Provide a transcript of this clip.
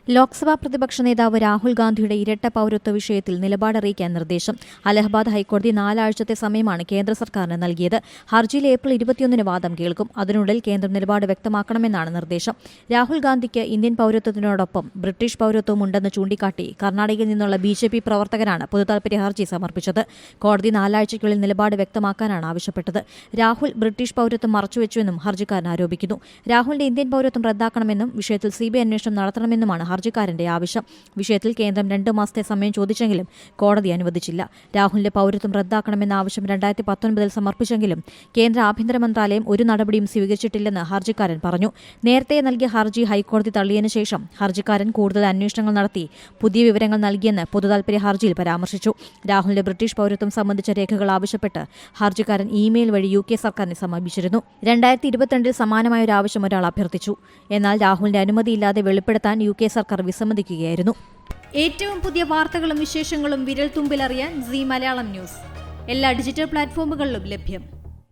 ലോക്സഭാ പ്രതിപക്ഷ നേതാവ് രാഹുൽ ഗാന്ധിയുടെ ഇരട്ട പൌരത്വ വിഷയത്തിൽ നിലപാടറിയിക്കാൻ നിർദ്ദേശം. അലഹബാദ് ഹൈക്കോടതി 4 ആഴ്ചത്തെ സമയമാണ് കേന്ദ്ര സർക്കാരിന് നൽകിയത്. ഹർജിയിൽ ഏപ്രിൽ 21 വാദം കേൾക്കും. അതിനുള്ളിൽ കേന്ദ്രം നിലപാട് വ്യക്തമാക്കണമെന്നാണ് നിർദ്ദേശം. രാഹുൽ ഗാന്ധിക്ക് ഇന്ത്യൻ പൌരത്വത്തിനോടൊപ്പം ബ്രിട്ടീഷ് പൌരത്വവും ഉണ്ടെന്ന് ചൂണ്ടിക്കാട്ടി കർണാടകയിൽ നിന്നുള്ള BJP പ്രവർത്തകരാണ് പൊതുതാൽപര്യ ഹർജി സമർപ്പിച്ചത്. കോടതി 4 ആഴ്ചയ്ക്കുള്ളിൽ നിലപാട് വ്യക്തമാക്കാനാണ് ആവശ്യപ്പെട്ടത്. രാഹുൽ ബ്രിട്ടീഷ് പൌരത്വം മറച്ചുവെച്ചുവെന്നും ഹർജിക്കാരൻ ആരോപിക്കുന്നു. രാഹുലിന്റെ ഇന്ത്യൻ പൌരത്വം റദ്ദാക്കണമെന്നും വിഷയത്തിൽ CBI അന്വേഷണം നടത്തണമെന്നുമാണ് ഹർജിക്കാരന്റെ ആവശ്യം. വിഷയത്തിൽ കേന്ദ്രം 2 മാസത്തെ സമയം ചോദിച്ചെങ്കിലും കോടതി അനുവദിച്ചില്ല. രാഹുലിന്റെ പൌരത്വം റദ്ദാക്കണമെന്ന ആവശ്യം 2019 സമർപ്പിച്ചെങ്കിലും കേന്ദ്ര ആഭ്യന്തര മന്ത്രാലയം ഒരു നടപടിയും സ്വീകരിച്ചിട്ടില്ലെന്ന് ഹർജിക്കാരൻ പറഞ്ഞു. നേരത്തെ നൽകിയ ഹർജി ഹൈക്കോടതി തള്ളിയതിനു ശേഷം ഹർജിക്കാരൻ കൂടുതൽ അന്വേഷണങ്ങൾ നടത്തി പുതിയ വിവരങ്ങൾ നൽകിയെന്ന് പൊതുതാൽപര്യ ഹർജിയിൽ പരാമർശിച്ചു. രാഹുലിന്റെ ബ്രിട്ടീഷ് പൌരത്വം സംബന്ധിച്ച രേഖകൾ ആവശ്യപ്പെട്ട് ഹർജിക്കാരൻ ഇമെയിൽ വഴി UK സർക്കാരിനെ സമീപിച്ചിരുന്നു. 2022 സമാനമായ ഒരു ആവശ്യം ഒരാൾ അഭ്യർത്ഥിച്ചു. എന്നാൽ രാഹുലിന്റെ അനുമതിയില്ലാതെ വെളിപ്പെടുത്താൻ UK സർക്കാർ വിസമ്മതിക്കുകയായിരുന്നു. ഏറ്റവും പുതിയ വാർത്തകളും വിശേഷങ്ങളും വിരൽത്തുമ്പിലറിയാൻ Zee മലയാളം ന്യൂസ് എല്ലാ ഡിജിറ്റൽ പ്ലാറ്റ്ഫോമുകളിലും ലഭ്യം.